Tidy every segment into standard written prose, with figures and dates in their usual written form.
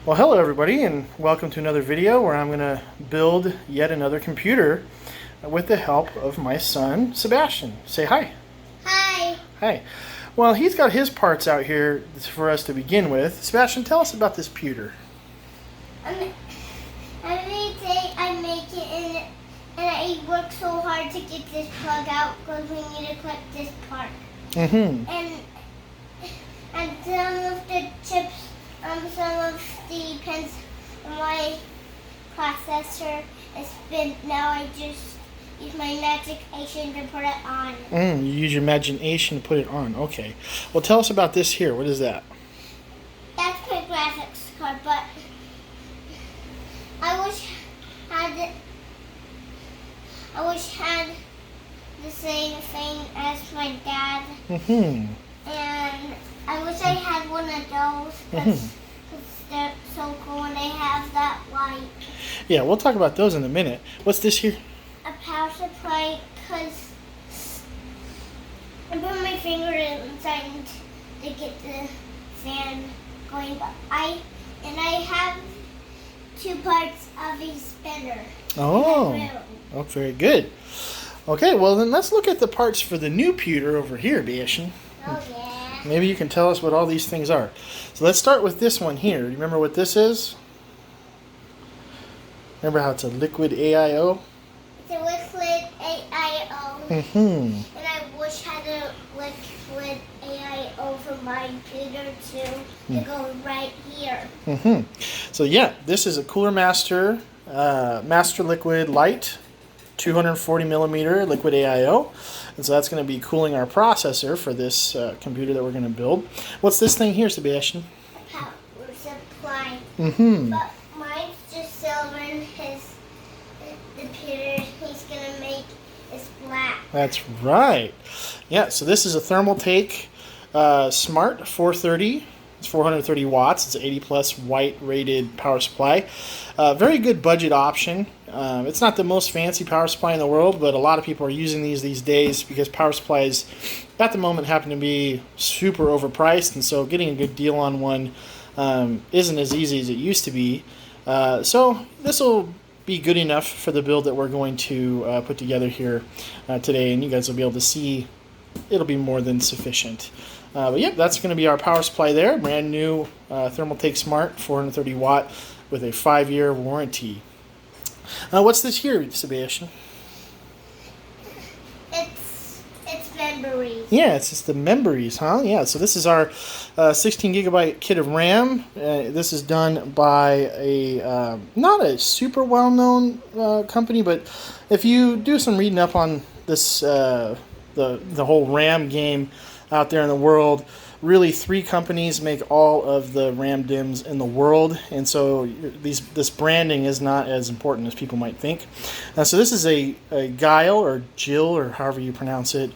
Well, hello everybody, and welcome to another video where I'm going to build yet another computer with the help of my son, Sebastian. Say hi. Hi. Hi. Well, he's got his parts out here for us to begin with. Sebastian, tell us about this pewter. Every day I make it and I work so hard to get this plug out because we need to clip this part. Mm-hmm. And some of the chips, some of the pins in my processor is spent. Now I just use my imagination to put it on. You use your imagination to put it on. Okay. Well, tell us about this here. What is that? That's my graphics card, but I wish had the same thing as my dad. Mm-hmm. And I wish I had one of those because they're so cool and they have that light. Yeah, we'll talk about those in a minute. What's this here? A power supply because I put my finger inside to get the fan going. But I have two parts of a spinner. Oh, very good. Okay, well then let's look at the parts for the new pewter over here, Sebastian. Oh yeah. Maybe you can tell us what all these things are. So let's start with this one here. Do you remember what this is? Remember how it's a liquid AIO? It's a liquid AIO. Mm-hmm. And I wish I had a liquid AIO for my computer to go right here. Mm-hmm. So yeah, this is a Cooler Master Master Liquid Light 240 millimeter liquid AIO. And so that's going to be cooling our processor for this computer that we're going to build. What's this thing here, Sebastian? A power supply. Mm-hmm. But mine's just silver and the computer he's going to make is black. That's right. Yeah, so this is a Thermaltake Smart 430. It's 430 watts. It's an 80 plus white rated power supply. Very good budget option. It's not the most fancy power supply in the world, but a lot of people are using these days because power supplies at the moment happen to be super overpriced, and so getting a good deal on one isn't as easy as it used to be. So this will be good enough for the build that we're going to put together here today, and you guys will be able to see it'll be more than sufficient. But yeah, that's going to be our power supply there. Brand new Thermaltake Smart 430 watt with a 5-year warranty. What's this here, Sebastian? It's memories. Yeah, it's just the memories, huh? Yeah, so this is our 16 gigabyte kit of RAM. This is done by a not a super well-known company, but if you do some reading up on this, the whole RAM game out there in the world, really 3 companies make all of the RAM DIMMs in the world, and so this branding is not as important as people might think. So this is a Geil or Jill or however you pronounce it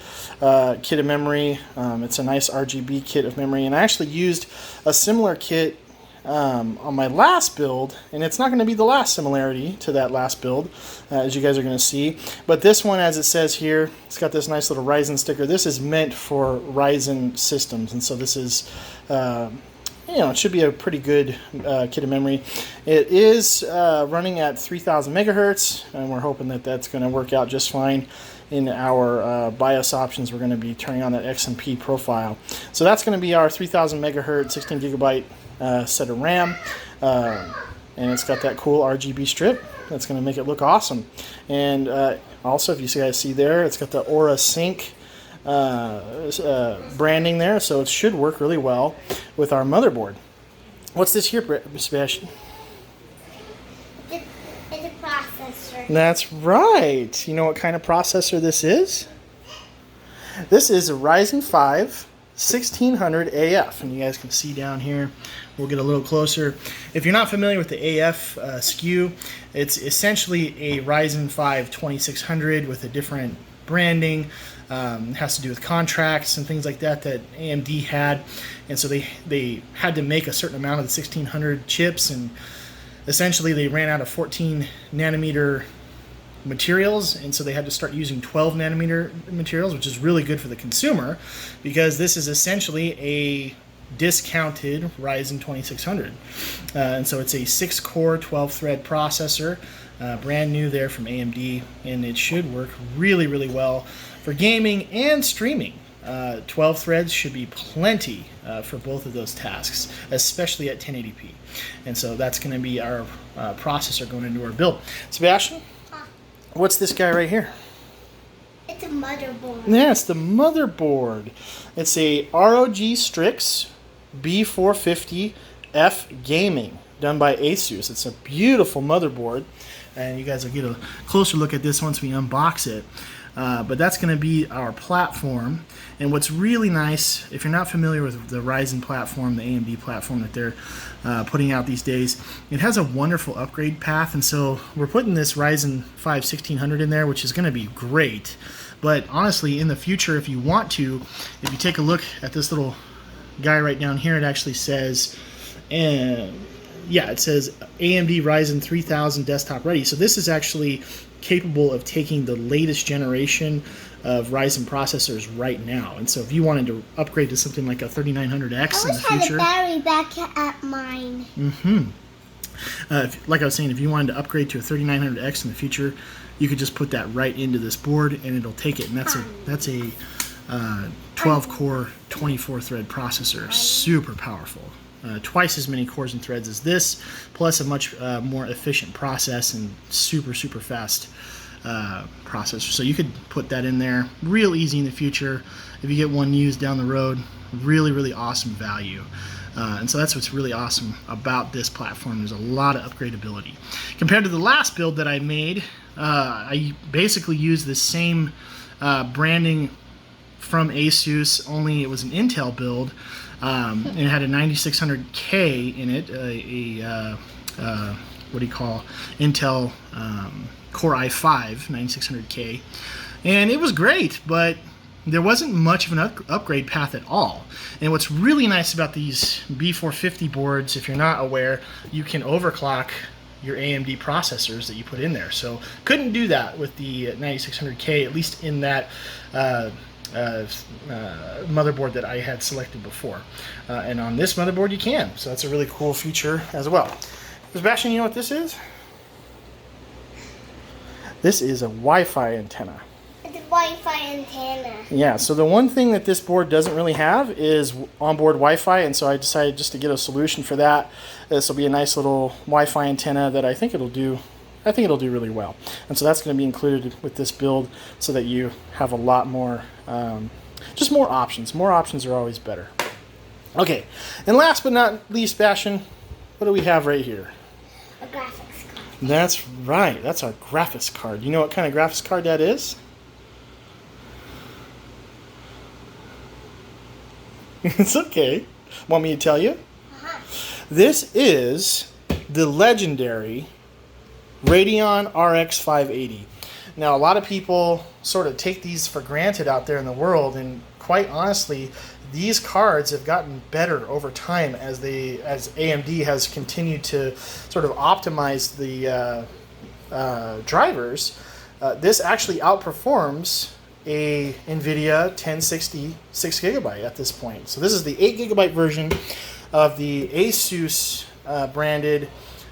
kit of memory. It's a nice RGB kit of memory, and I actually used a similar kit on my last build, and it's not going to be the last similarity to that last build, as you guys are going to see. But this one, as it says here, it's got this nice little Ryzen sticker. This is meant for Ryzen systems, and so this is, it should be a pretty good kit of memory. It is running at 3000 megahertz, and we're hoping that that's going to work out just fine. In our BIOS options, we're going to be turning on that XMP profile. So that's going to be our 3000 megahertz, 16 gigabyte set of RAM, and it's got that cool RGB strip that's going to make it look awesome. And also, if you guys see there, it's got the Aura Sync branding there, so it should work really well with our motherboard. What's this here, Sebastian? It's a processor. That's right. You know what kind of processor this is? This is a Ryzen 5 1600 AF, and you guys can see down here. We'll get a little closer. If you're not familiar with the AF SKU, it's essentially a Ryzen 5 2600 with a different branding. It has to do with contracts and things like that AMD had, and so they had to make a certain amount of the 1600 chips, and essentially they ran out of 14 nanometer materials, and so they had to start using 12 nanometer materials, which is really good for the consumer because this is essentially a discounted Ryzen 2600. And so it's a 6-core, 12-thread processor, brand new there from AMD, and it should work really, really well for gaming and streaming. 12 threads should be plenty for both of those tasks, especially at 1080p. And so that's going to be our processor going into our build. Sebastian, what's this guy right here? It's a motherboard. Yeah, it's the motherboard. It's a ROG Strix B450F Gaming, done by Asus. It's a beautiful motherboard, and you guys will get a closer look at this once we unbox it. But that's going to be our platform. And what's really nice, if you're not familiar with the Ryzen platform, the AMD platform that they're putting out these days, it has a wonderful upgrade path. And so we're putting this Ryzen 5 1600 in there, which is going to be great. But honestly, in the future, if you want to, if you take a look at this little guy right down here, it actually says, it says AMD Ryzen 3000 desktop ready. So this is actually capable of taking the latest generation of Ryzen processors right now. And so if you wanted to upgrade to something like a 3900X in the future, I wish I had a battery back at mine. Like I was saying, if you wanted to upgrade to a 3900X in the future, you could just put that right into this board and it'll take it. And that's a 12-core, 24-thread processor. Super powerful. Twice as many cores and threads as this, plus a much more efficient process and super, super fast processor. So you could put that in there real easy in the future. If you get one used down the road, really, really awesome value. And so that's what's really awesome about this platform. There's a lot of upgradability. Compared to the last build that I made, I basically used the same branding from Asus, only it was an Intel build. And it had a 9600K in it, what do you call, Intel Core i5 9600K, and it was great, but there wasn't much of an upgrade path at all. And what's really nice about these B450 boards, if you're not aware, you can overclock your AMD processors that you put in there. So couldn't do that with the 9600K, at least in that motherboard that I had selected before. And on this motherboard you can. So that's a really cool feature as well. Sebastian, you know what this is? This is a Wi-Fi antenna. It's a Wi-Fi antenna. Yeah, so the one thing that this board doesn't really have is onboard Wi-Fi, and so I decided just to get a solution for that. This will be a nice little Wi-Fi antenna that I think it'll do really well. And so that's going to be included with this build so that you have a lot more, just more options. More options are always better. Okay, and last but not least, Sebastian, what do we have right here? A graphics card. That's right, that's our graphics card. You know what kind of graphics card that is? It's okay. Want me to tell you? This is the legendary Radeon RX 580. Now, a lot of people sort of take these for granted out there in the world, and quite honestly, these cards have gotten better over time as AMD has continued to sort of optimize the drivers. This actually outperforms a NVIDIA 1060 6GB at this point. So this is the 8GB version of the Asus branded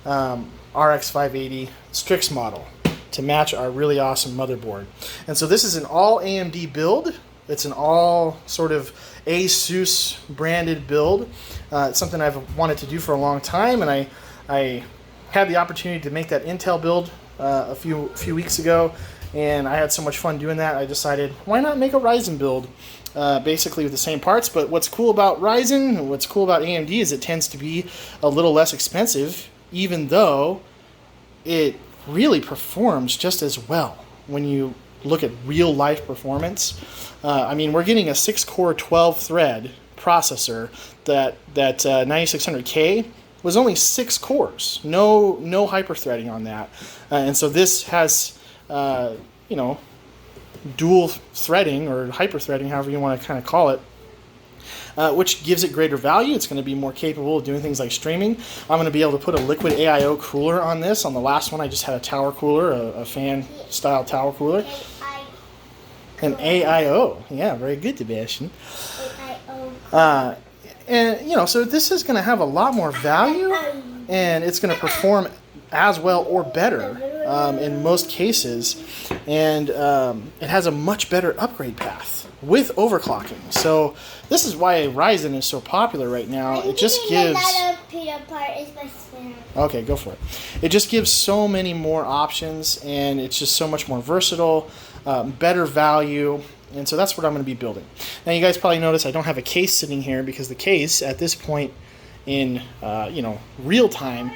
RX 580 Strix model to match our really awesome motherboard. And so this is an all AMD build. It's an all sort of Asus branded build. It's something I've wanted to do for a long time, and I had the opportunity to make that Intel build a few weeks ago, and I had so much fun doing that. I decided, why not make a Ryzen build, basically with the same parts. But what's cool about Ryzen, and what's cool about AMD, is it tends to be a little less expensive, even though it really performs just as well when you look at real life performance. I mean, we're getting a 6-core 12-thread processor that 9600K was only 6 cores, no hyper-threading on that, and so this has dual threading or hyper-threading, however you want to kind of call it, which gives it greater value. It's going to be more capable of doing things like streaming. I'm going to be able to put a liquid AIO cooler on this. On the last one, I just had a tower cooler, a fan-style tower cooler. An AIO. Yeah, very good, Sebastian. And you know, so this is going to have a lot more value, and it's going to perform as well or better in most cases, and it has a much better upgrade path with overclocking. So this is why Ryzen is so popular right now. It just gives... Okay, go for it. It just gives so many more options, and it's just so much more versatile, better value. And so that's what I'm going to be building. Now, you guys probably notice I don't have a case sitting here because the case at this point in real time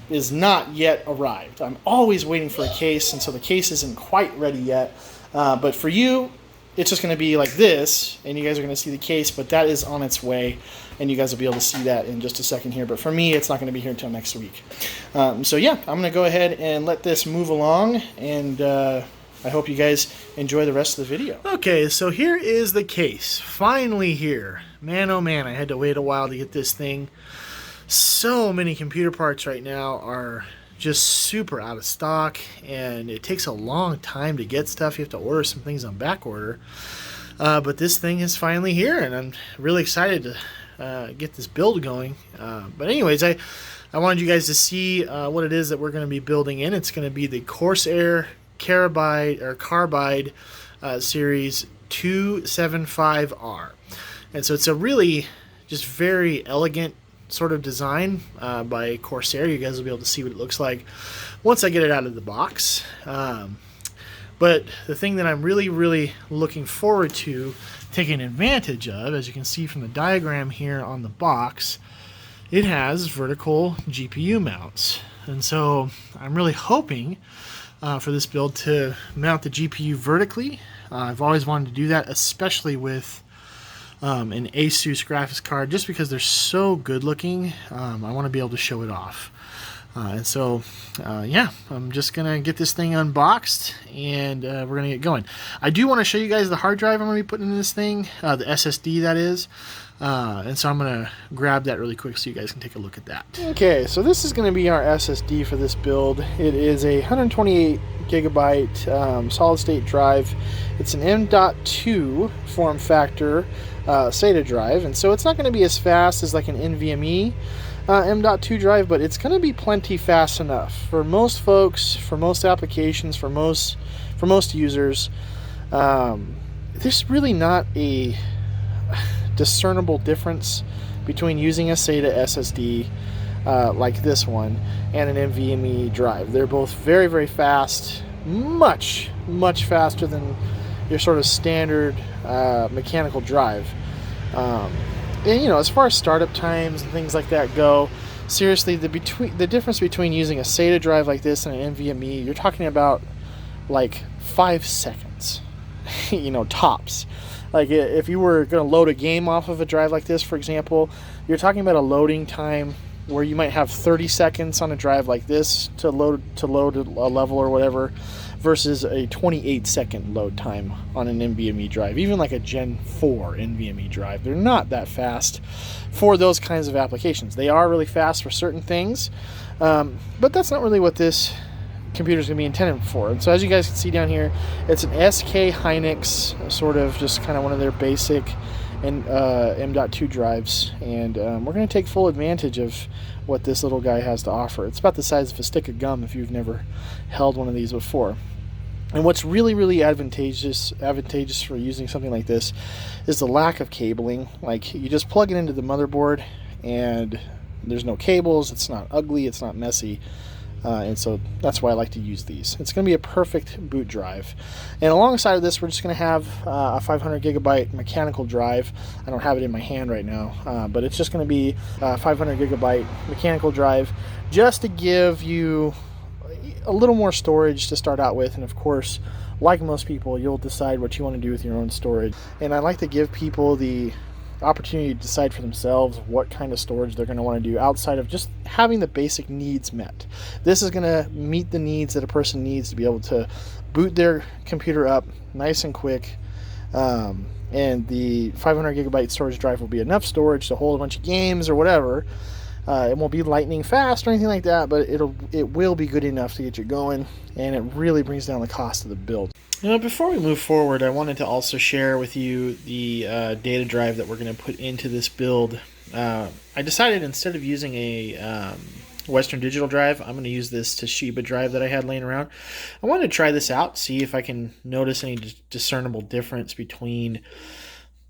is not yet arrived. I'm always waiting for a case, and so the case isn't quite ready yet. But for you, it's just going to be like this, and you guys are going to see the case, but that is on its way, and you guys will be able to see that in just a second here. But for me, it's not going to be here until next week. So yeah, I'm going to go ahead and let this move along, and I hope you guys enjoy the rest of the video. Okay, so here is the case. Finally here. Man, oh man, I had to wait a while to get this thing. So many computer parts right now are just super out of stock, and it takes a long time to get stuff. You have to order some things on back order. But this thing is finally here, and I'm really excited to get this build going. But anyways, I wanted you guys to see what it is that we're going to be building in. It's going to be the Corsair Carbide Series 275R. And so it's a really just very elegant sort of design by Corsair. You guys will be able to see what it looks like once I get it out of the box. But the thing that I'm really looking forward to taking advantage of, as you can see from the diagram here on the box, it has vertical GPU mounts. And so I'm really hoping for this build to mount the GPU vertically. I've always wanted to do that, especially with an Asus graphics card, just because they're so good looking. I want to be able to show it off. And so, yeah, I'm just going to get this thing unboxed, and we're going to get going. I do want to show you guys the hard drive I'm going to be putting in this thing, the SSD that is. And so I'm going to grab that really quick so you guys can take a look at that. Okay, so this is going to be our SSD for this build. It is a 128 gigabyte solid state drive. It's an M.2 form factor SATA drive, and so it's not going to be as fast as like an NVMe M.2 drive, but it's going to be plenty fast enough for most folks, for most applications, for most users. There's really not a discernible difference between using a SATA SSD like this one and an NVMe drive. They're both very fast, much faster than your sort of standard mechanical drive. And you know, as far as startup times and things like that go, seriously, the difference between using a SATA drive like this and an NVMe, you're talking about like 5 seconds, you know, tops. Like if you were going to load a game off of a drive like this, for example, you're talking about a loading time where you might have 30 seconds on a drive like this to load a level or whatever, versus a 28-second load time on an NVMe drive. Even like a Gen 4 NVMe drive, they're not that fast for those kinds of applications. They are really fast for certain things, but that's not really what this computer is going to be intended for. And so as you guys can see down here, it's an SK Hynix, sort of just kind of one of their basic M.2 drives, and we're going to take full advantage of what this little guy has to offer. It's about the size of a stick of gum if you've never held one of these before. And what's really advantageous for using something like this is the lack of cabling. Like, you just plug it into the motherboard and there's no cables, it's not ugly, it's not messy. And so that's why I like to use these. It's going to be a perfect boot drive. And alongside of this, we're just going to have a 500 gigabyte mechanical drive. I don't have it in my hand right now, but it's just going to be a 500 gigabyte mechanical drive just to give you a little more storage to start out with. And of course, like most people, you'll decide what you want to do with your own storage. And I like to give people the opportunity to decide for themselves what kind of storage they're going to want to do outside of just having the basic needs met. This is going to meet the needs that a person needs to be able to boot their computer up nice and quick, and the 500 gigabyte storage drive will be enough storage to hold a bunch of games or whatever, It won't be lightning fast or anything like that, but it will be good enough to get you going, and it really brings down the cost of the build. Before we move forward, I wanted to also share with you the data drive that we're going to put into this build. I decided instead of using a Western Digital drive, I'm going to use this Toshiba drive that I had laying around. I wanted to try this out, see if I can notice any discernible difference between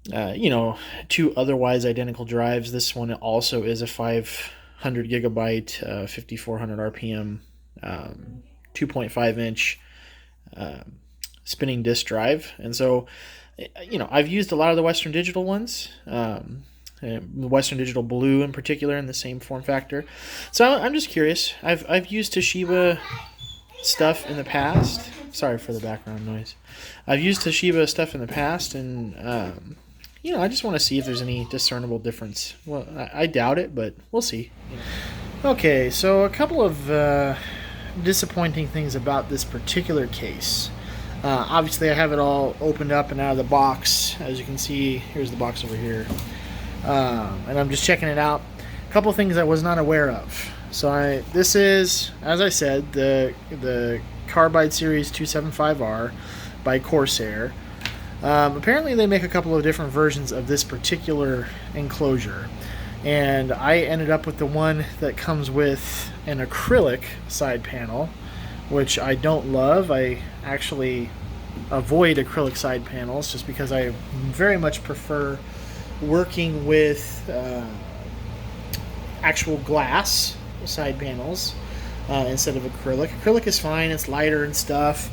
two otherwise identical drives. This one also is a 500 gigabyte, 5400 RPM, 2.5 inch spinning disk drive. And so, I've used a lot of the Western Digital ones, Western Digital Blue in particular, in the same form factor. So I'm just curious. I've used Toshiba stuff in the past. Sorry for the background noise. I've used Toshiba stuff in the past, and I just want to see if there's any discernible difference. Well, I doubt it, but we'll see. Okay, so a couple of disappointing things about this particular case. Obviously, I have it all opened up and out of the box. As you can see, here's the box over here. And I'm just checking it out. A couple of things I was not aware of. So this is, as I said, the Carbide Series 275R by Corsair. Apparently they make a couple of different versions of this particular enclosure, and I ended up with the one that comes with an acrylic side panel, which I don't love. I actually avoid acrylic side panels just because I very much prefer working with actual glass side panels instead of acrylic. Acrylic is fine, it's lighter and stuff,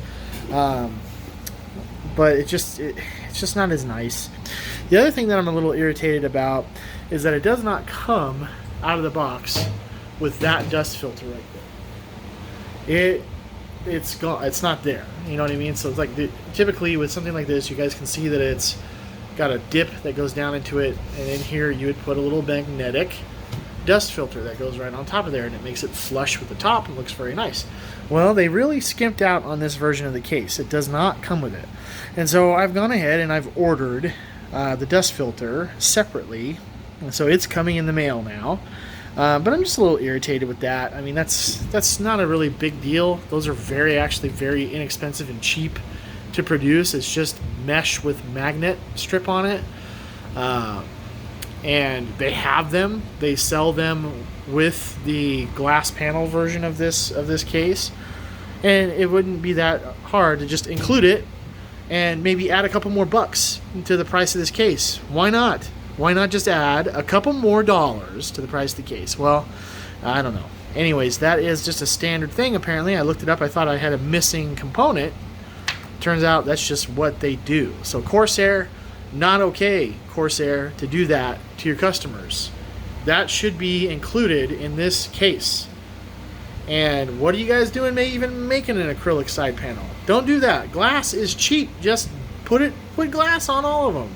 but it's just not as nice. The other thing that I'm a little irritated about is that it does not come out of the box with that dust filter right there. It's gone. It's not there. You know what I mean? So it's like, typically with something like this, you guys can see that it's got a dip that goes down into it, and in here you would put a little magnetic dust filter that goes right on top of there, and it makes it flush with the top and looks very nice. Well, they really skimped out on this version of the case. It does not come with it. And so I've gone ahead and I've ordered the dust filter separately, and so it's coming in the mail now. But I'm just a little irritated with that. I mean, that's not a really big deal. Those are actually very inexpensive and cheap to produce. It's just mesh with magnet strip on it, and they have them. They sell them with the glass panel version of this case, and it wouldn't be that hard to just include it and maybe add a couple more bucks to the price of this case. Why not? Why not just add a couple more dollars to the price of the case? Well, I don't know. Anyways, that is just a standard thing, apparently. I looked it up. I thought I had a missing component. Turns out that's just what they do. So Corsair, not okay, Corsair, to do that to your customers. That should be included in this case. And what are you guys doing even making an acrylic side panel? Don't do that. Glass is cheap. Just put glass on all of them.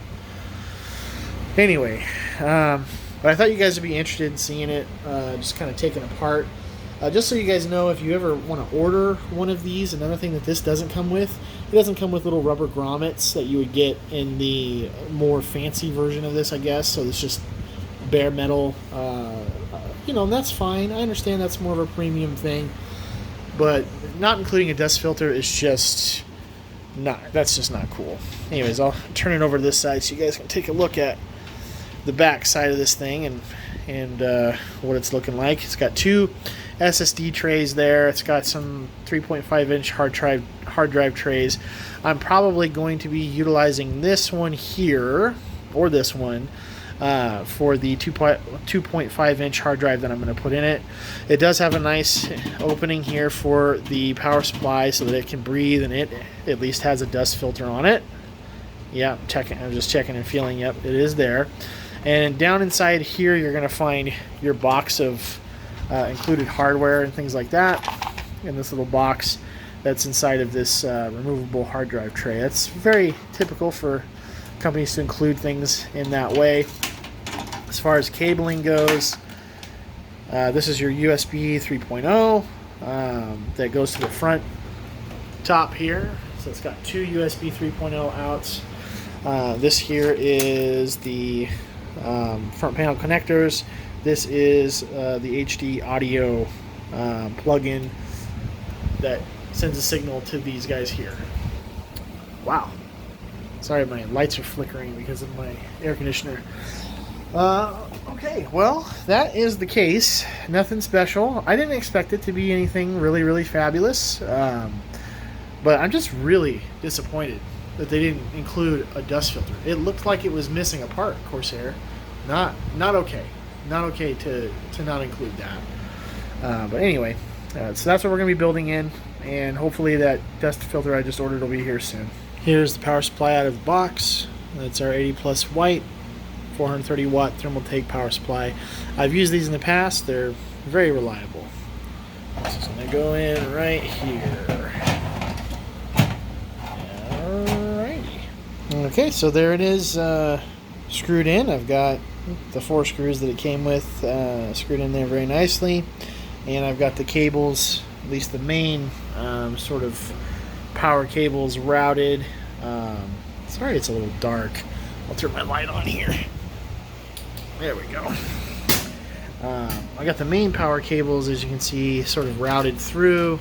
Anyway, but I thought you guys would be interested in seeing it, just kind of taken apart. Just so you guys know, if you ever want to order one of these, another thing that this doesn't come with, it doesn't come with little rubber grommets that you would get in the more fancy version of this, I guess. So it's just bare metal, and that's fine. I understand that's more of a premium thing, but not including a dust filter is just that's just not cool. Anyways, I'll turn it over to this side so you guys can take a look at the back side of this thing and what it's looking like. It's got two SSD trays there. It's got some 3.5 inch hard drive trays. I'm probably going to be utilizing this one here, or this one, for the 2.5 inch hard drive that I'm going to put in it. It does have a nice opening here for the power supply so that it can breathe, and it at least has a dust filter on it. Yeah, I'm just checking and feeling. Yep, it is there. And down inside here, you're going to find your box of included hardware and things like that in this little box that's inside of this removable hard drive tray. That's very typical for companies to include things in that way. As far as cabling goes, this is your USB 3.0 that goes to the front top here. So it's got two USB 3.0 outs. This here is the front panel connectors. This is the HD audio plug-in that sends a signal to these guys here. Wow. Sorry, my lights are flickering because of my air conditioner. Okay, well, that is the case. Nothing special. I didn't expect it to be anything really, really fabulous. But I'm just really disappointed that they didn't include a dust filter. It looked like it was missing a part, Corsair. Not okay. Not okay to not include that. But anyway, so that's what we're going to be building in, and hopefully that dust filter I just ordered will be here soon. Here's the power supply out of the box. That's our 80 plus white 430 watt Thermaltake power supply. I've used these in the past. They're very reliable. This is going to go in right here. Alrighty. Okay, so there it is, screwed in. I've got the 4 screws that it came with screwed in there very nicely, and I've got the cables, at least the main sort of power cables, routed. Sorry it's a little dark. I'll turn my light on here. There we go. I got the main power cables, as you can see, sort of routed through.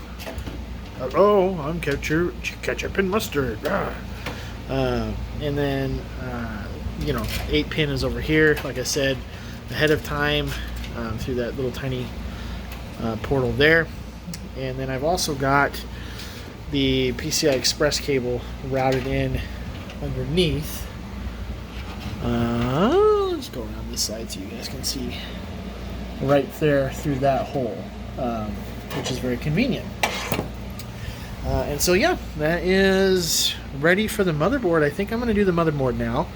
Oh, I'm ketchup and mustard. And then, 8-pin is over here, like I said, ahead of time, through that little tiny portal there. And then I've also got the PCI Express cable routed in underneath. Let's go around this side so you guys can see right there through that hole, which is very convenient. And so yeah, that is ready for the motherboard. I think I'm going to do the motherboard now.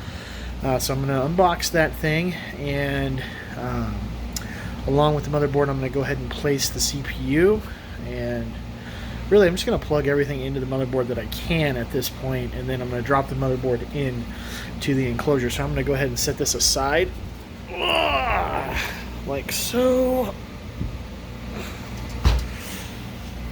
So I'm going to unbox that thing, and along with the motherboard I'm going to go ahead and place the CPU, and really I'm just going to plug everything into the motherboard that I can at this point, and then I'm going to drop the motherboard in to the enclosure. So I'm going to go ahead and set this aside like so,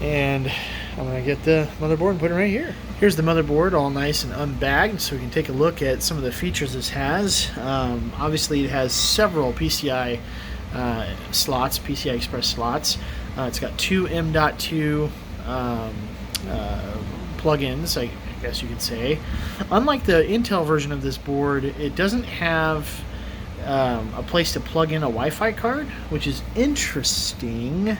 and I'm going to get the motherboard and put it right here. Here's the motherboard all nice and unbagged, so we can take a look at some of the features this has. Obviously it has several PCI slots, PCI Express slots. It's got 2 M.2 plugins, I guess you could say. Unlike the Intel version of this board, it doesn't have a place to plug in a Wi-Fi card, which is interesting.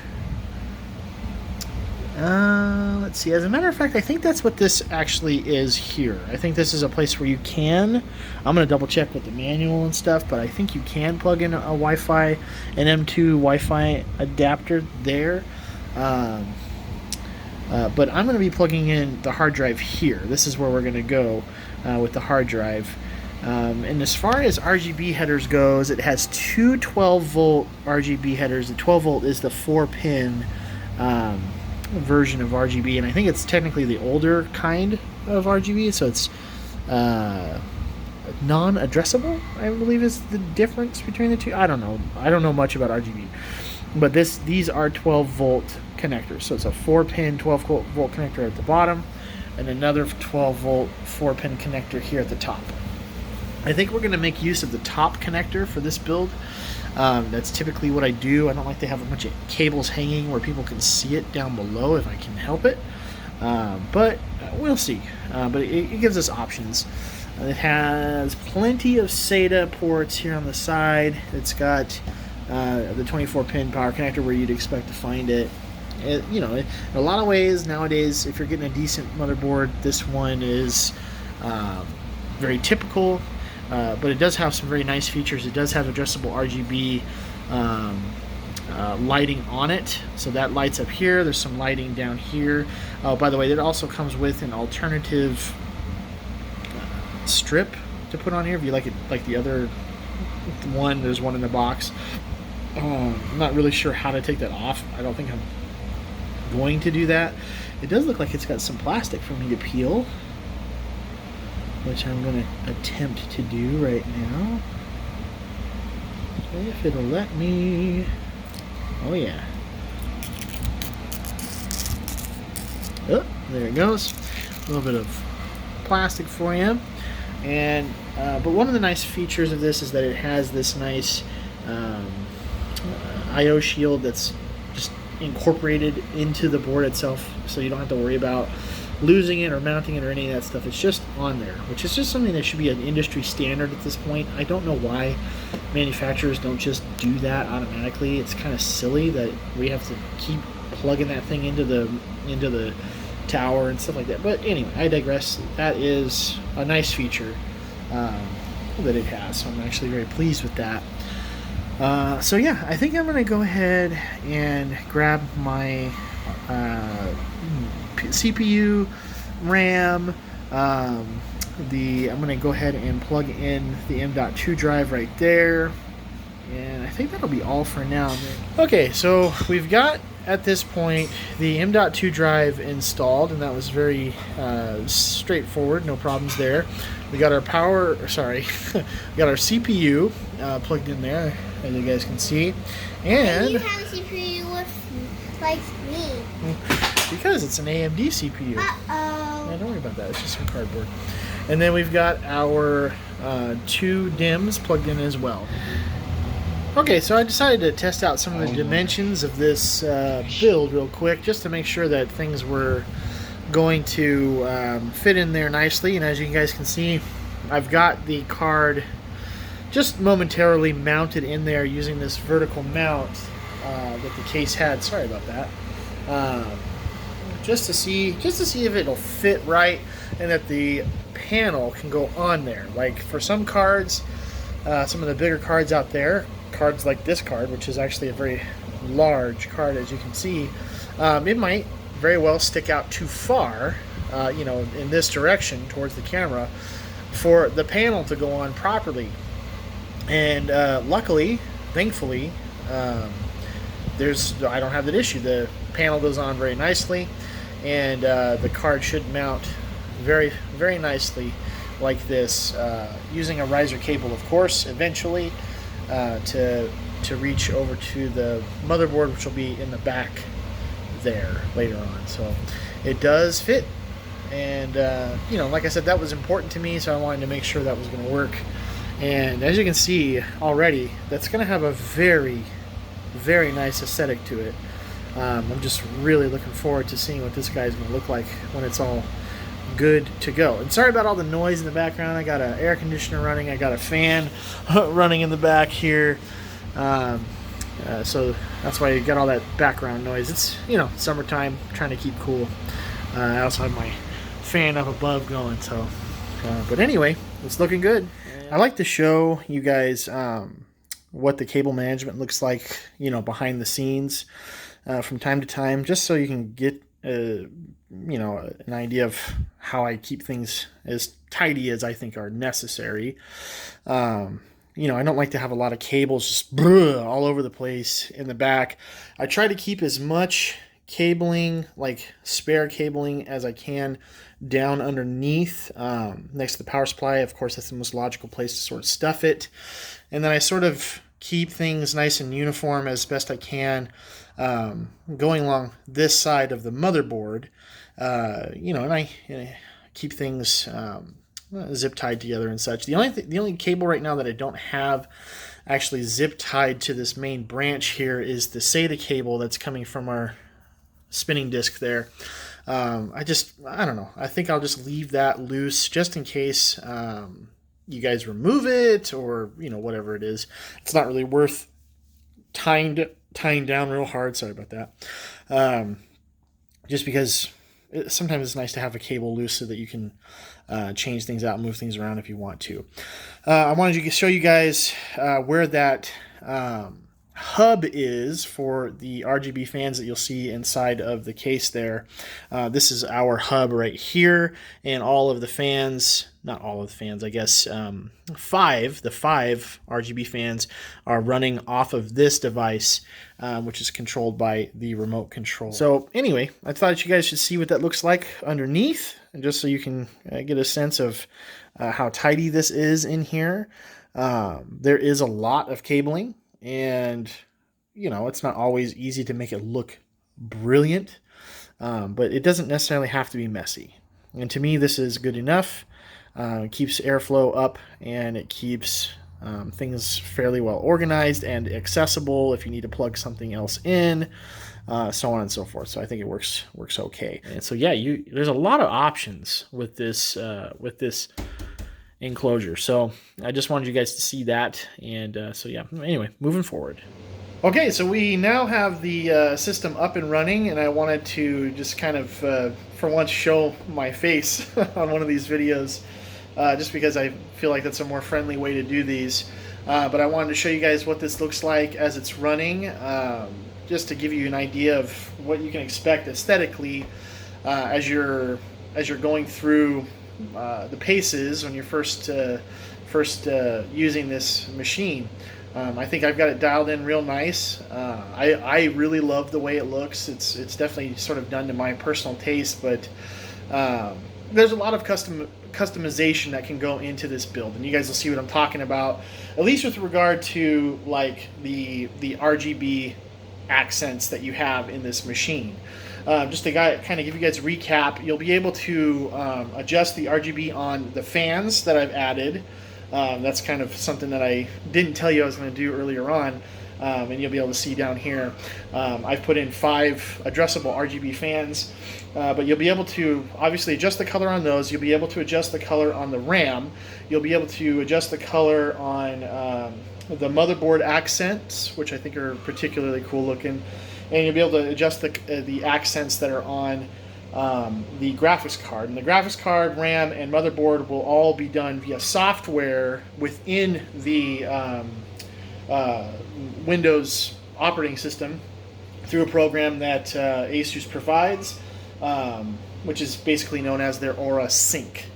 Let's see. As a matter of fact, I think that's what this actually is here. I think this is a place where you can. I'm going to double check with the manual and stuff, but I think you can plug in a Wi-Fi, an M2 Wi-Fi adapter there. But I'm going to be plugging in the hard drive here. This is where we're going to go with the hard drive. And as far as RGB headers goes, it has 2 12-volt RGB headers. The 12-volt is the 4-pin version of RGB, and I think it's technically the older kind of RGB, so it's non-addressable, I believe is the difference between the two. I don't know much about RGB, but these are 12-volt connectors. So it's a 4-pin 12-volt connector at the bottom, and another 12-volt 4-pin connector here at the top. I think we're going to make use of the top connector for this build. That's typically what I do. I don't like to have a bunch of cables hanging where people can see it down below if I can help it. But we'll see. But it gives us options. It has plenty of SATA ports here on the side. It's got the 24-pin power connector where you'd expect to find it. In a lot of ways nowadays, if you're getting a decent motherboard, this one is very typical. But it does have some very nice features. It does have addressable RGB lighting on it, so that lights up here. There's some lighting down here. Oh, by the way, it also comes with an alternative strip to put on here if you like it, like the other one. There's one in the box. I'm not really sure how to take that off. I don't think I'm going to do that. It does look like it's got some plastic for me to peel, which I'm going to attempt to do right now. If it'll let me. Oh yeah. Oh, there it goes. A little bit of plastic for you. And but one of the nice features of this is that it has this nice I/O shield that's just incorporated into the board itself, so you don't have to worry about losing it or mounting it or any of that stuff. It's just on there, which is just something that should be an industry standard at this point. I don't know why manufacturers don't just do that automatically. It's kind of silly that we have to keep plugging that thing into the tower and stuff like that. But anyway, I digress. That is a nice feature that it has, so I'm actually very pleased with that. So yeah, I think I'm gonna go ahead and grab my CPU, RAM, I'm gonna go ahead and plug in the M.2 drive right there, and I think that'll be all for now. Okay, so we've got at this point the M.2 drive installed, and that was very straightforward, no problems there. We got our we got our CPU plugged in there, as you guys can see, and you have a CPU with like me. Because it's an AMD CPU. Uh-oh. Yeah, don't worry about that. It's just some cardboard. And then we've got our 2 DIMMs plugged in as well. Okay, so I decided to test out some of the dimensions of this build real quick, just to make sure that things were going to fit in there nicely. And as you guys can see, I've got the card just momentarily mounted in there using this vertical mount that the case had. Sorry about that. Just to see if it'll fit right and that the panel can go on there. Like for some cards, some of the bigger cards out there, cards like this card, which is actually a very large card, as you can see, it might very well stick out too far, in this direction towards the camera for the panel to go on properly. And luckily, thankfully, I don't have that issue. The panel goes on very nicely, and the card should mount very, very nicely like this, using a riser cable, of course, eventually, to reach over to the motherboard, which will be in the back there later on. So it does fit, and like I said, that was important to me, so I wanted to make sure that was going to work. And as you can see already, that's going to have a very, very nice aesthetic to it. I'm just really looking forward to seeing what this guy's going to look like when it's all good to go. And sorry about all the noise in the background. I got an air conditioner running. I got a fan running in the back here. So that's why you got all that background noise. It's, summertime, trying to keep cool. I also have my fan up above going. So, but anyway, it's looking good. I like to show you guys what the cable management looks like, behind the scenes from time to time, just so you can get an idea of how I keep things as tidy as I think are necessary. I don't like to have a lot of cables just all over the place in the back. I try to keep as much cabling, like spare cabling, as I can down underneath, next to the power supply. Of course, that's the most logical place to sort of stuff it. And then I sort of keep things nice and uniform as best I can, going along this side of the motherboard, and I keep things zip tied together and such. The only cable right now that I don't have actually zip tied to this main branch here is the SATA cable that's coming from our spinning disc there. I don't know. I think I'll just leave that loose just in case you guys remove it, or whatever it is. It's not really worth tying down real hard. Sorry about that. Just because sometimes it's nice to have a cable loose so that you can change things out and move things around if you want to. I wanted to show you guys where that hub is for the RGB fans that you'll see inside of the case there. This is our hub right here, and all of the fans, not all of the fans, I guess, the 5 RGB fans are running off of this device, which is controlled by the remote control. So anyway, I thought you guys should see what that looks like underneath, and just so you can get a sense of how tidy this is in here. There is a lot of cabling, and it's not always easy to make it look brilliant, but it doesn't necessarily have to be messy. And to me, this is good enough. It keeps airflow up, and it keeps Things fairly well organized and accessible if you need to plug something else in, so on and so forth. So I think it works okay. And so yeah, there's a lot of options with this enclosure. So I just wanted you guys to see that. And so yeah, anyway, moving forward. Okay, so we now have the system up and running, and I wanted to just kind of, for once, show my face on one of these videos, just because I feel like that's a more friendly way to do these. But I wanted to show you guys what this looks like as it's running, just to give you an idea of what you can expect aesthetically as you're going through the paces when you're first using this machine. I think I've got it dialed in real nice. I really love the way it looks. It's definitely sort of done to my personal taste, but there's a lot of customization that can go into this build, and you guys will see what I'm talking about, at least with regard to like the RGB accents that you have in this machine. Just to kind of give you guys a recap, you'll be able to adjust the RGB on the fans that I've added. That's kind of something that I didn't tell you I was going to do earlier on, and you'll be able to see down here. I've put in 5 addressable RGB fans, but you'll be able to obviously adjust the color on those. You'll be able to adjust the color on the RAM. You'll be able to adjust the color on the motherboard accents, which I think are particularly cool looking, and you'll be able to adjust the accents that are on the graphics card. And the graphics card, RAM, and motherboard will all be done via software within the Windows operating system through a program that Asus provides, which is basically known as their Aura Sync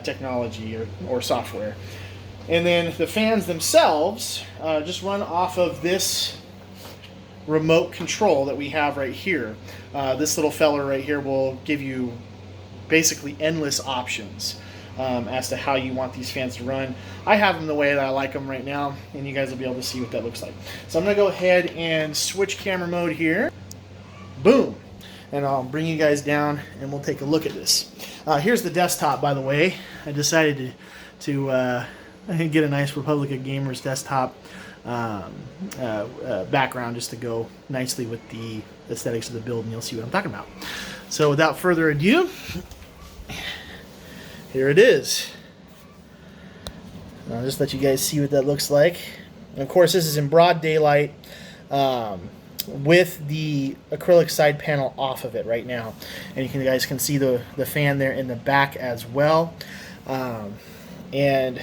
technology or software. And then the fans themselves just run off of this remote control that we have right here. This little fella right here will give you basically endless options as to how you want these fans to run. I have them the way that I like them right now, and you guys will be able to see what that looks like. So I'm going to go ahead and switch camera mode here. Boom! And I'll bring you guys down and we'll take a look at this. Here's the desktop, by the way. I decided to get a nice Republic of Gamers desktop background just to go nicely with the aesthetics of the build, and you'll see what I'm talking about. So without further ado, here it is. I'll just let you guys see what that looks like. And of course, this is in broad daylight with the acrylic side panel off of it right now, and you guys can see the fan there in the back as well. And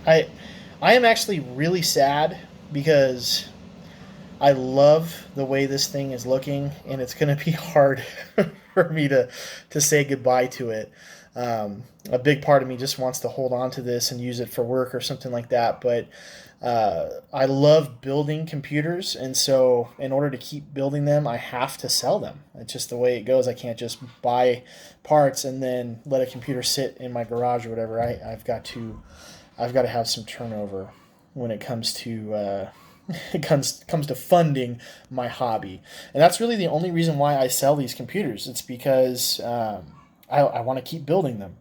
I am actually really sad because I love the way this thing is looking, and it's going to be hard for me to say goodbye to it. A big part of me just wants to hold on to this and use it for work or something like that, but I love building computers, and so in order to keep building them, I have to sell them. It's just the way it goes. I can't just buy parts and then let a computer sit in my garage or whatever. I've got to have some turnover when it comes to comes to funding my hobby, and that's really the only reason why I sell these computers. It's because I want to keep building them,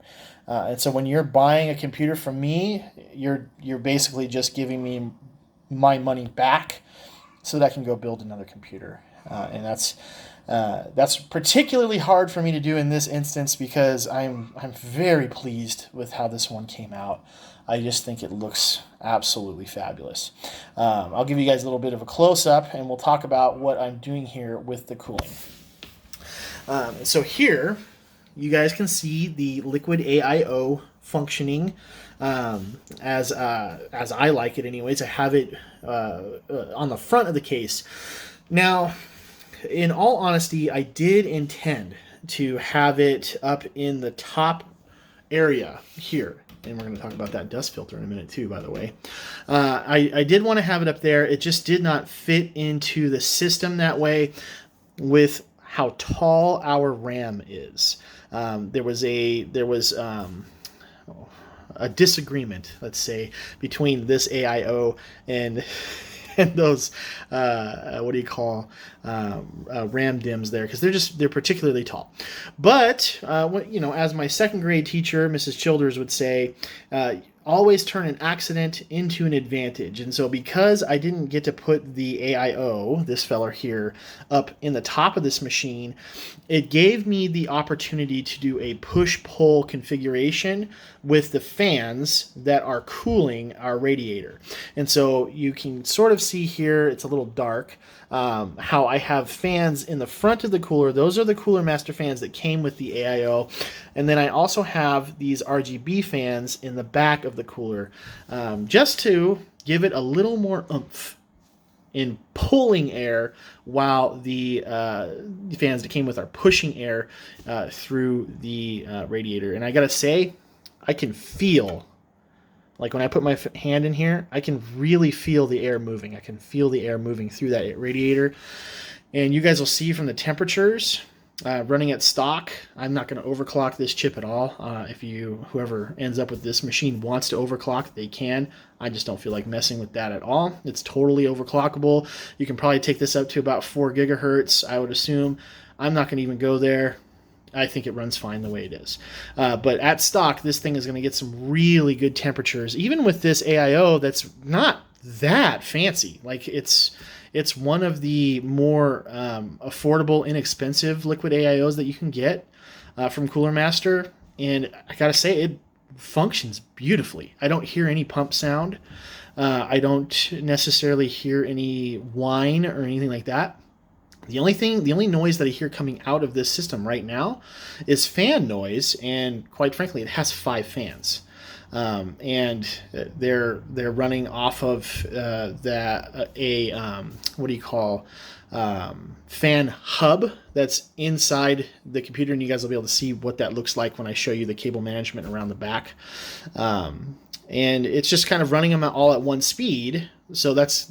and so when you're buying a computer from me, you're basically just giving me my money back so that I can go build another computer, and that's particularly hard for me to do in this instance because I'm very pleased with how this one came out. I just think it looks absolutely fabulous. I'll give you guys a little bit of a close-up, and we'll talk about what I'm doing here with the cooling. So here, you guys can see the liquid AIO functioning as I like it anyways. I have it on the front of the case. Now, in all honesty, I did intend to have it up in the top area here. And we're going to talk about that dust filter in a minute too, by the way. I did want to have it up there. It just did not fit into the system that way with how tall our RAM is. There was a disagreement, let's say, between this AIO and those what do you call RAM DIMMs there, because they're particularly tall. But as my second grade teacher, Mrs. Childers, would say, always turn an accident into an advantage. And so because I didn't get to put the AIO, this feller here, up in the top of this machine, it gave me the opportunity to do a push-pull configuration with the fans that are cooling our radiator. And so you can sort of see here, it's a little dark, how I have fans in the front of the cooler. Those are the Cooler Master fans that came with the AIO. And then I also have these RGB fans in the back of the cooler, just to give it a little more oomph in pulling air, while the fans that came with are pushing air through the radiator. And I gotta say, I can feel, like when I put my hand in here, I can really feel the air moving. I can feel the air moving through that radiator. And you guys will see from the temperatures running at stock, I'm not going to overclock this chip at all. If whoever ends up with this machine wants to overclock, they can. I just don't feel like messing with that at all. It's totally overclockable. You can probably take this up to about 4 gigahertz, I would assume. I'm not going to even go there. I think it runs fine the way it is. But at stock, this thing is going to get some really good temperatures, even with this AIO that's not that fancy. Like it's one of the more affordable, inexpensive liquid AIOs that you can get from Cooler Master. And I gotta say, it functions beautifully. I don't hear any pump sound. I don't necessarily hear any whine or anything like that. The only noise that I hear coming out of this system right now is fan noise, and quite frankly, it has 5 fans, and they're running off of what do you call fan hub that's inside the computer, and you guys will be able to see what that looks like when I show you the cable management around the back. And it's just kind of running them all at one speed. So that's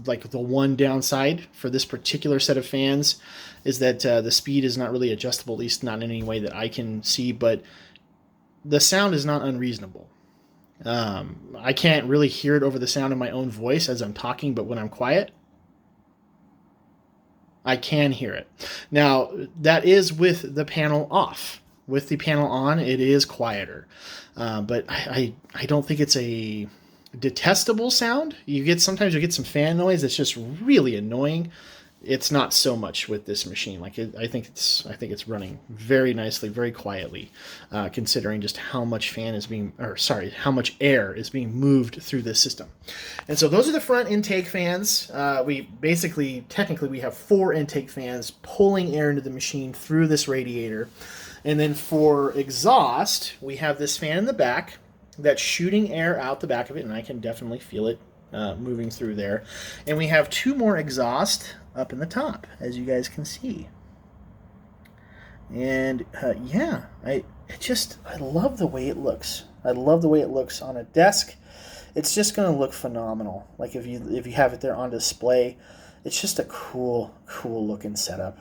like the one downside for this particular set of fans, is that the speed is not really adjustable, at least not in any way that I can see, but the sound is not unreasonable. I can't really hear it over the sound of my own voice as I'm talking, but when I'm quiet, I can hear it. Now, that is with the panel off. With the panel on, it is quieter. But I don't think it's a detestable sound. Sometimes you get some fan noise that's just really annoying. It's not so much with this machine. I think it's running very nicely, very quietly, considering just how much how much air is being moved through this system. And so those are the front intake fans. Technically we have 4 intake fans pulling air into the machine through this radiator. And then for exhaust, we have this fan in the back that's shooting air out the back of it, and I can definitely feel it moving through there. And we have 2 more exhaust up in the top, as you guys can see. And yeah, I love the way it looks. I love the way it looks on a desk. It's just going to look phenomenal. Like if you have it there on display, it's just a cool looking setup.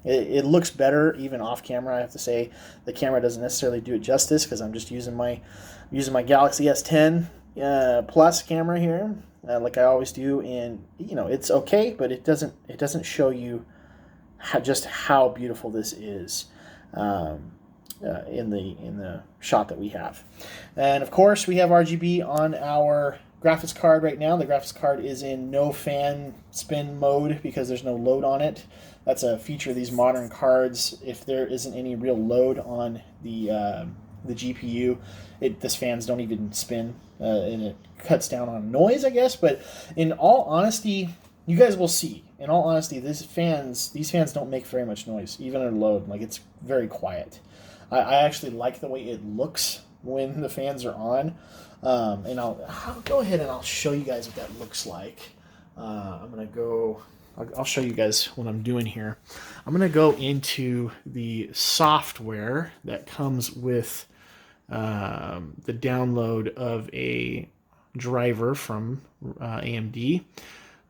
It looks better even off camera. I have to say the camera doesn't necessarily do it justice, because I'm just using my Galaxy S10 Plus camera here, like I always do, and it's okay, but it doesn't show you just how beautiful this is in the shot that we have. And of course, we have RGB on our graphics card right now. The graphics card is in no fan spin mode because there's no load on it. That's a feature of these modern cards. If there isn't any real load on the GPU, this fans don't even spin, and it cuts down on noise, I guess. But in all honesty, you guys will see. In all honesty, these fans don't make very much noise, even at load. Like, it's very quiet. I actually like the way it looks when the fans are on. And I'll go ahead and I'll show you guys what that looks like. I'll show you guys what I'm doing here. I'm going to go into the software that comes with the download of a driver from AMD.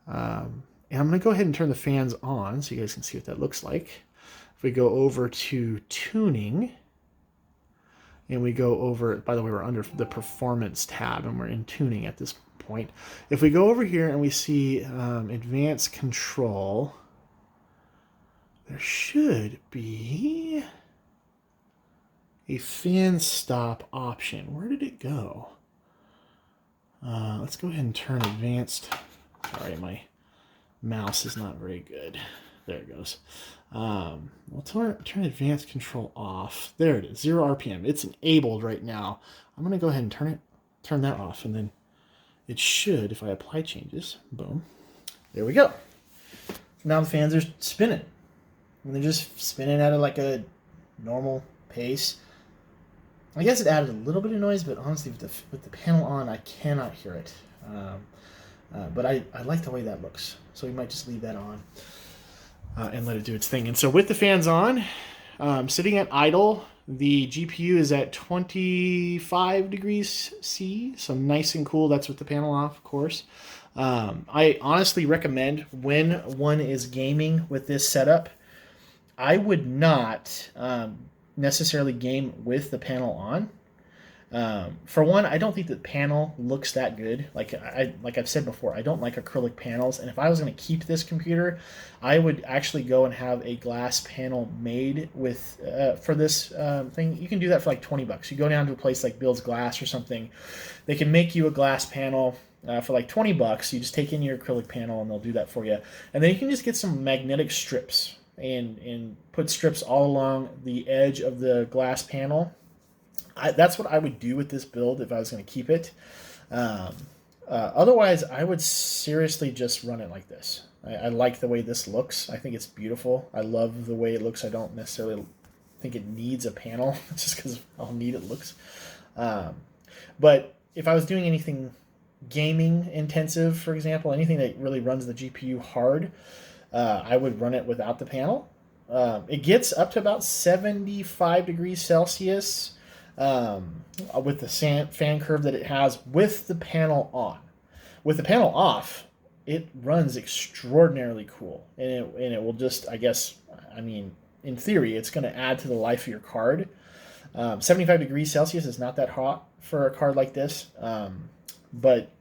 And I'm going to go ahead and turn the fans on so you guys can see what that looks like. If we go over to tuning, and we go over, by the way, we're under the performance tab and we're in tuning at this point. If we go over here and we see advanced control, there should be a fan stop option. Where did it go? Let's go ahead and turn advanced. Sorry, my mouse is not very good. There it goes. We'll turn advanced control off. There it is, 0 RPM. It's enabled right now. I'm gonna go ahead and turn that off, and then it should, if I apply changes, boom, there we go. Now the fans are spinning, and they're just spinning at like a normal pace. I guess it added a little bit of noise, but honestly, with the panel on, I cannot hear it. But I like the way that looks, so we might just leave that on and let it do its thing. And so with the fans on, sitting at idle, the GPU is at 25 degrees C, so nice and cool. That's with the panel off, of course. I honestly recommend, when one is gaming with this setup, I would not necessarily game with the panel on. For one, I don't think the panel looks that good. Like I've said before, I don't like acrylic panels, and if I was going to keep this computer, I would actually go and have a glass panel made with for this thing. You can do that for like $20. You go down to a place like Builds Glass or something, they can make you a glass panel for like $20. You just take in your acrylic panel and they'll do that for you, and then you can just get some magnetic strips and put strips all along the edge of the glass panel. That's what I would do with this build if I was going to keep it. Otherwise, I would seriously just run it like this. I like the way this looks. I think it's beautiful. I love the way it looks. I don't necessarily think it needs a panel just because of how neat it looks. But if I was doing anything gaming intensive, for example, anything that really runs the GPU hard, I would run it without the panel. It gets up to about 75 degrees Celsius with the fan curve that it has with the panel on. With the panel off, it runs extraordinarily cool, and it will just, I guess, I mean, in theory, it's going to add to the life of your card. 75 degrees Celsius is not that hot for a card like this, but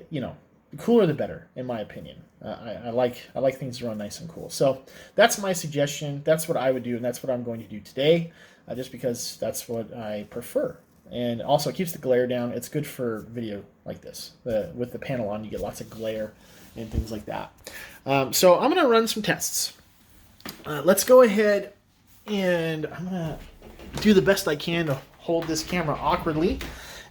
you know, the cooler the better, in my opinion. I like things to run nice and cool. So that's my suggestion. That's what I would do, and that's what I'm going to do today, just because that's what I prefer. And also, it keeps the glare down. It's good for video like this. With the panel on, you get lots of glare and things like that. So I'm going to run some tests. Let's go ahead, and I'm going to do the best I can to hold this camera awkwardly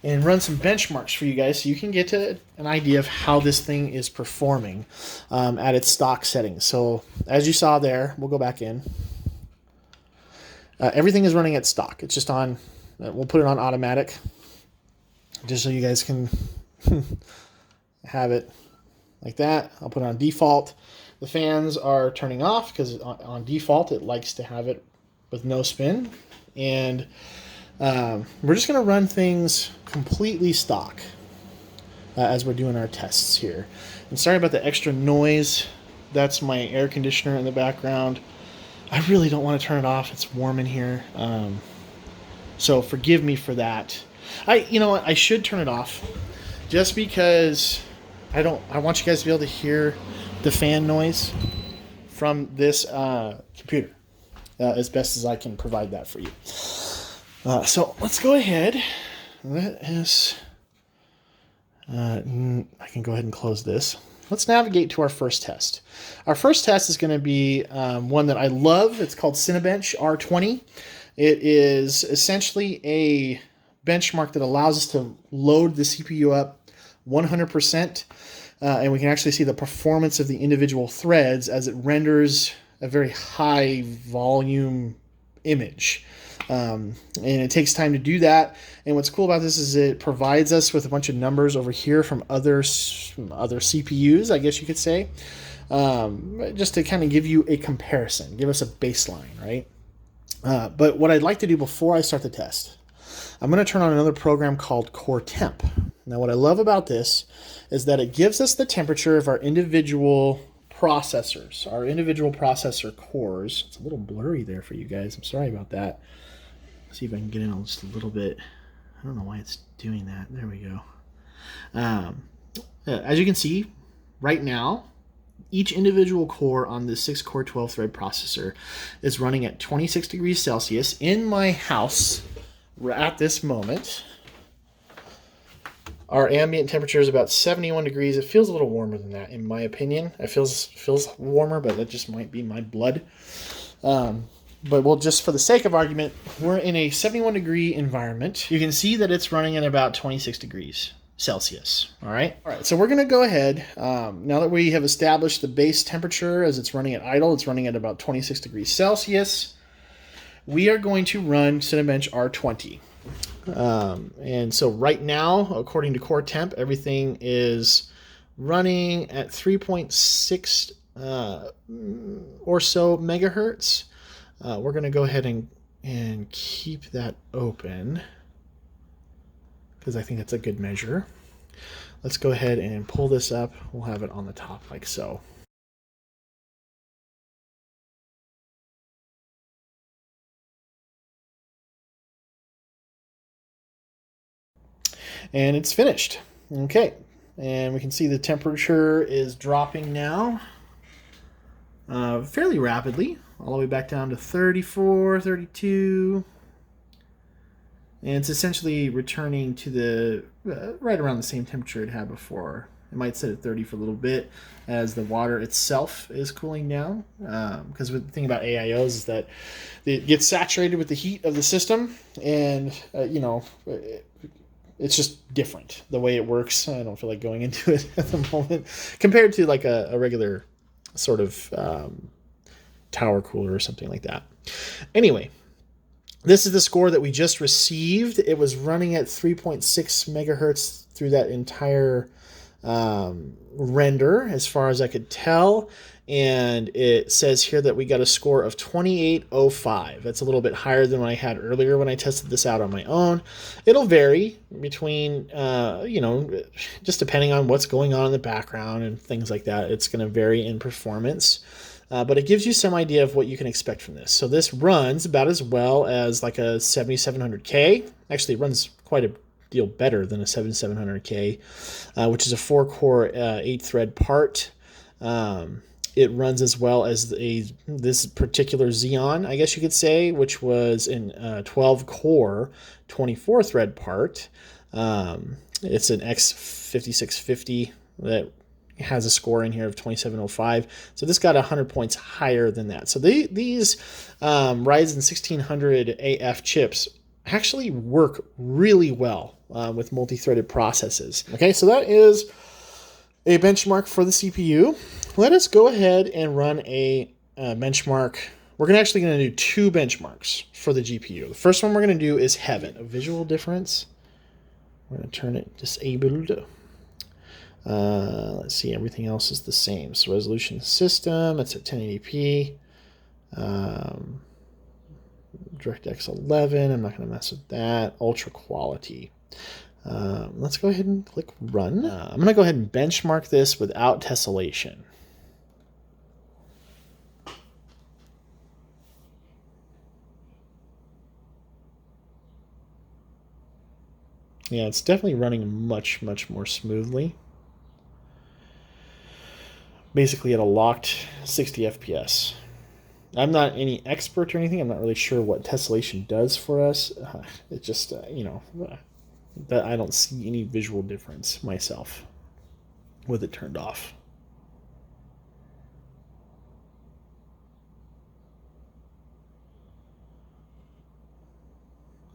and run some benchmarks for you guys so you can get to an idea of how this thing is performing at its stock settings. So as you saw there, we'll go back in. Everything is running at stock. It's just on, we'll put it on automatic just so you guys can have it like that. I'll put it on default. The fans are turning off because on default it likes to have it with no spin. And we're just going to run things completely stock as we're doing our tests here. And sorry about the extra noise. That's my air conditioner in the background. I really don't want to turn it off. It's warm in here. So forgive me for that. You know what? I should turn it off just because I want you guys to be able to hear the fan noise from this computer as best as I can provide that for you. So let's go ahead. That is, I can go ahead and close this. Let's navigate to our first test. Our first test is going to be one that I love. It's called Cinebench R20. It is essentially a benchmark that allows us to load the CPU up 100%, and we can actually see the performance of the individual threads as it renders a very high volume image. And it takes time to do that. And what's cool about this is it provides us with a bunch of numbers over here from other CPUs, I guess you could say, just to kind of give you a comparison, give us a baseline, right? But what I'd like to do before I start the test, I'm going to turn on another program called Core Temp. Now, what I love about this is that it gives us the temperature of our individual processors, our individual processor cores. It's a little blurry there for you guys. I'm sorry about that. Let's see if I can get in just a little bit. I don't know why it's doing that. There we go. As you can see, right now, each individual core on the 6-core 12-thread processor is running at 26 degrees Celsius in my house at this moment. Our ambient temperature is about 71 degrees. It feels a little warmer than that, in my opinion. It feels warmer, but that just might be my blood. But we'll just, for the sake of argument, we're in a 71 degree environment. You can see that it's running at about 26 degrees Celsius. All right. So we're going to go ahead. Now that we have established the base temperature as it's running at idle, it's running at about 26 degrees Celsius. We are going to run Cinebench R20. And so right now, according to core temp, everything is running at 3.6 or so megahertz. We're going to go ahead and keep that open because I think that's a good measure. Let's go ahead and pull this up. We'll have it on the top like so. And it's finished. Okay, and we can see the temperature is dropping now fairly rapidly, all the way back down to 34, 32. And it's essentially returning to the right around the same temperature it had before. It might sit at 30 for a little bit as the water itself is cooling down. Because the thing about AIOs is that it gets saturated with the heat of the system, and it's just different the way it works. I don't feel like going into it at the moment compared to like a regular sort of tower cooler or something like that. Anyway, this is the score that we just received. It was running at 3.6 megahertz through that entire render as far as I could tell. And it says here that we got a score of 2805. That's a little bit higher than what I had earlier when I tested this out on my own. It'll vary between, just depending on what's going on in the background and things like that. It's going to vary in performance. But it gives you some idea of what you can expect from this. So this runs about as well as like a 7700K. Actually, it runs quite a deal better than a 7700K, which is a 4-core, 8-thread part. It runs as well as this particular Xeon, I guess you could say, which was in 12-core, 24-thread part. It's an X5650 that has a score in here of 2705. So this got 100 points higher than that. So these Ryzen 1600 AF chips actually work really well with multi-threaded processes. Okay, so that is a benchmark for the CPU. Let us go ahead and run a benchmark. We're actually going to do 2 benchmarks for the GPU. The first one we're going to do is Heaven. A visual difference. We're going to turn it disabled. Let's see, everything else is the same. So resolution system, it's at 1080p. DirectX 11, I'm not going to mess with that. Ultra quality. Let's go ahead and click run. I'm going to go ahead and benchmark this without tessellation. Yeah, it's definitely running much, much more smoothly. Basically at a locked 60 FPS. I'm not any expert or anything. I'm not really sure what tessellation does for us. It just, that I don't see any visual difference myself with it turned off.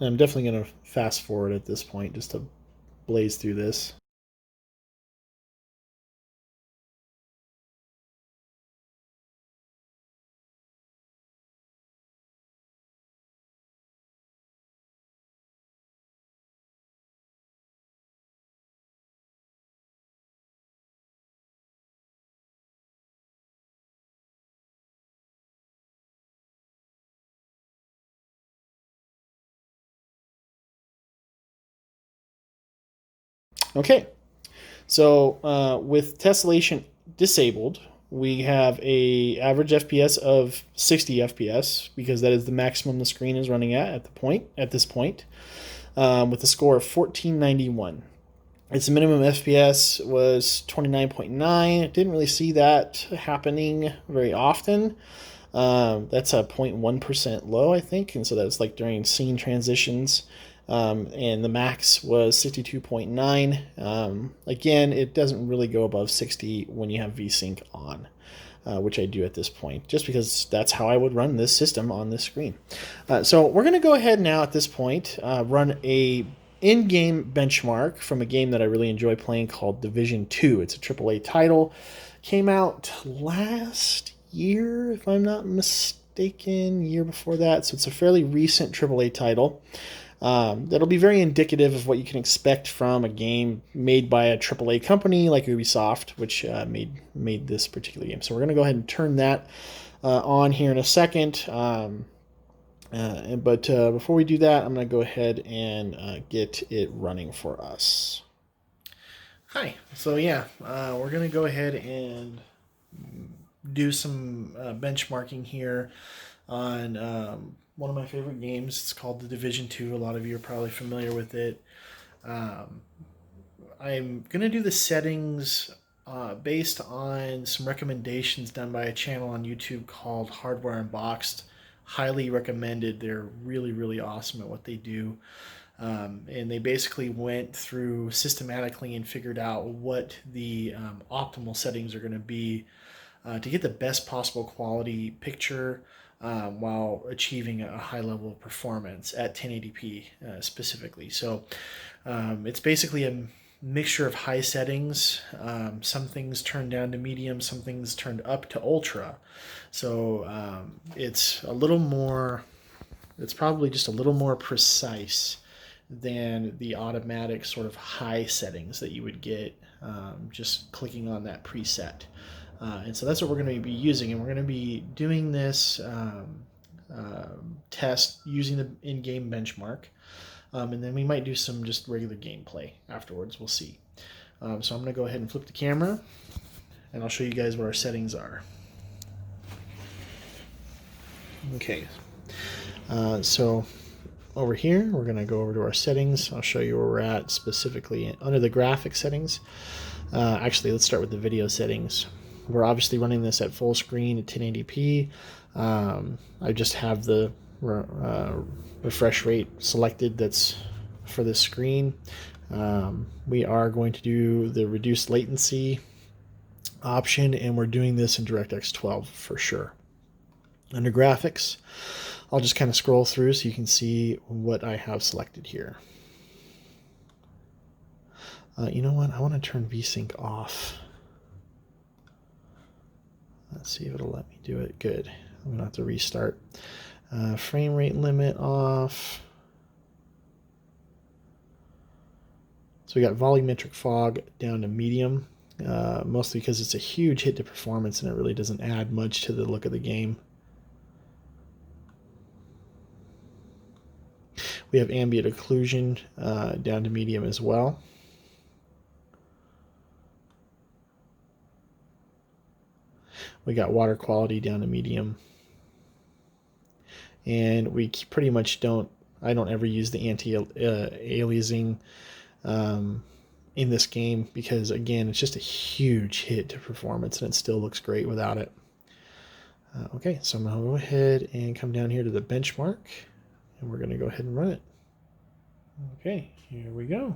I'm definitely going to fast forward at this point just to blaze through this. Okay, so with tessellation disabled, we have a average FPS of 60 FPS because that is the maximum the screen is running at this point, with a score of 1491. Its minimum FPS was 29.9. Didn't really see that happening very often. That's a 0.1% low, I think, and so that's like during scene transitions. and the max was 62.9. Again, it doesn't really go above 60 when you have VSync on. Which I do at this point, just because that's how I would run this system on this screen. So we're going to go ahead now at this point, run a in-game benchmark from a game that I really enjoy playing called Division 2. It's a AAA title. Came out last year, if I'm not mistaken, year before that. So it's a fairly recent AAA title. That'll be very indicative of what you can expect from a game made by a AAA company like Ubisoft, which made this particular game. So we're going to go ahead and turn that on here in a second. But before we do that, I'm going to go ahead and get it running for us. Hi. So yeah, we're going to go ahead and do some benchmarking here on one of my favorite games. It's called The Division 2. A lot of you are probably familiar with it. I'm going to do the settings based on some recommendations done by a channel on YouTube called Hardware Unboxed. Highly recommended. They're really, really awesome at what they do. And they basically went through systematically and figured out what the optimal settings are going to be to get the best possible quality picture while achieving a high level of performance at 1080p specifically. So it's basically a mixture of high settings, some things turned down to medium, some things turned up to ultra. So it's a little more, it's probably just a little more precise than the automatic sort of high settings that you would get just clicking on that preset. And so that's what we're going to be using, and we're going to be doing this test using the in-game benchmark, and then we might do some just regular gameplay afterwards. We'll see. So I'm going to go ahead and flip the camera, and I'll show you guys what our settings are. Okay, so over here, we're going to go over to our settings. I'll show you where we're at specifically under the graphic settings. Actually, let's start with the video settings. We're obviously running this at full screen at 1080p. I just have the refresh rate selected that's for this screen. We are going to do the reduced latency option, and we're doing this in DirectX 12 for sure. Under graphics, I'll just kind of scroll through so you can see what I have selected here. You know what? I want to turn VSync off. Let's see if it'll let me do it. Good. I'm going to have to restart. Frame rate limit off. So we got volumetric fog down to medium, mostly because it's a huge hit to performance and it really doesn't add much to the look of the game. We have ambient occlusion down to medium as well. We got water quality down to medium. And we pretty much I don't ever use the anti-aliasing in this game because, again, it's just a huge hit to performance and it still looks great without it. Okay, so I'm going to go ahead and come down here to the benchmark, and we're going to go ahead and run it. Okay, here we go.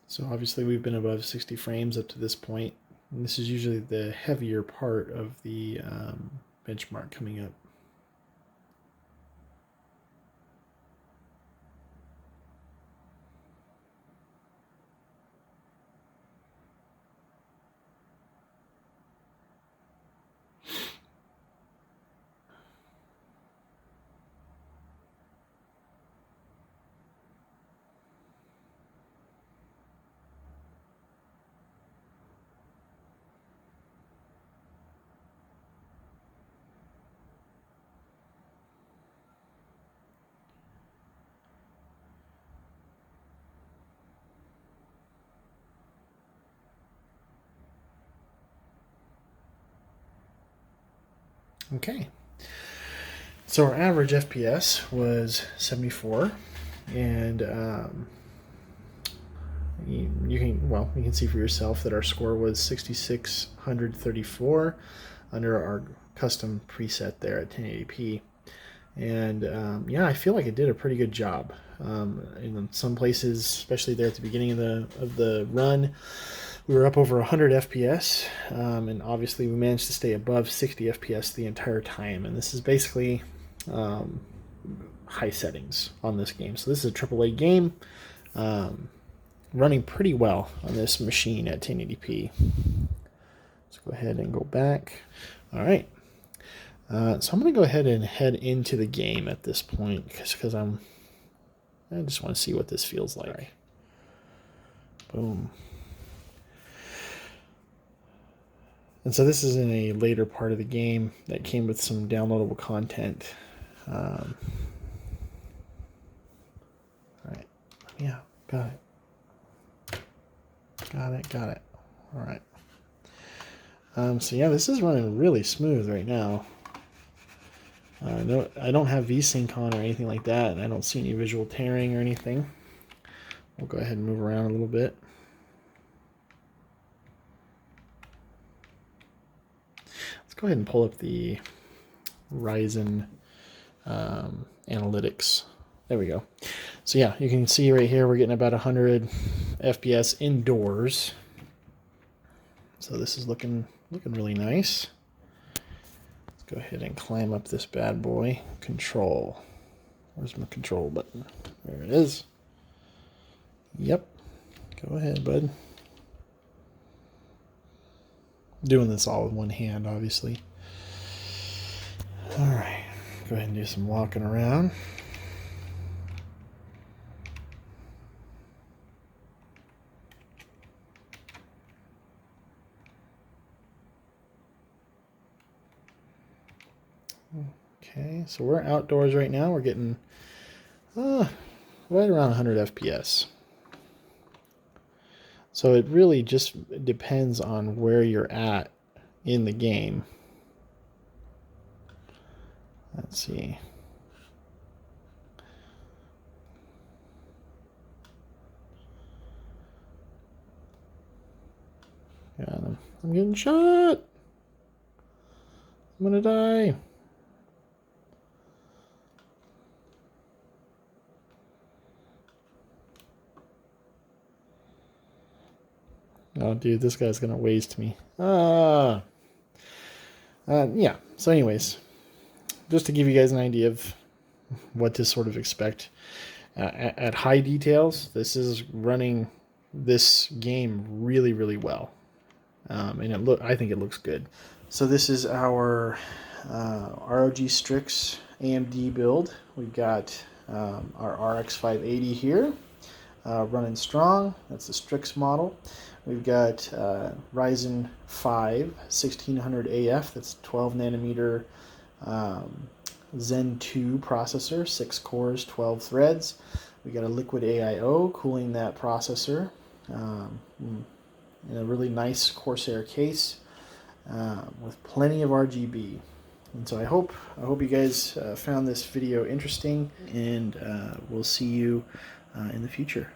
So obviously we've been above 60 frames up to this point, and this is usually the heavier part of the benchmark coming up. Okay. So our average FPS was 74, and you can see for yourself that our score was 6634 under our custom preset there at 1080p. And yeah, I feel like it did a pretty good job. In some places, especially there at the beginning of the run, we were up over 100 FPS, and obviously we managed to stay above 60 FPS the entire time. And this is basically high settings on this game. So this is a AAA game, running pretty well on this machine at 1080p. Let's go ahead and go back. All right. So I'm going to go ahead and head into the game at this point because I just want to see what this feels like. Right. Boom. And so this is in a later part of the game that came with some downloadable content. All right. Yeah, got it. Got it. All right. So yeah, this is running really smooth right now. No, I don't have VSync on or anything like that, and I don't see any visual tearing or anything. We'll go ahead and move around a little bit. Let's go ahead and pull up the Ryzen analytics. There we go. So yeah, you can see right here we're getting about 100 FPS indoors. So this is looking really nice. Let's go ahead and climb up this bad boy. Control. Where's my control button? There it is. Yep. Go ahead, bud. Doing this all with one hand, obviously. All right. Go ahead and do some walking around. Okay, so we're outdoors right now. We're getting right around 100 FPS. So it really just depends on where you're at in the game. Let's see. God, I'm getting shot. I'm gonna die. Oh, dude, this guy's gonna waste me. Yeah. So anyways, just to give you guys an idea of what to sort of expect at high details, this is running this game really, really well, and I think it looks good. So this is our ROG Strix AMD build. We've got our RX 580 here, running strong. That's the Strix model. We've got Ryzen 5 1600 AF, that's 12 nanometer Zen 2 processor, 6 cores, 12 threads. We got a liquid AIO cooling that processor in a really nice Corsair case with plenty of RGB. And so I hope you guys found this video interesting, and we'll see you in the future.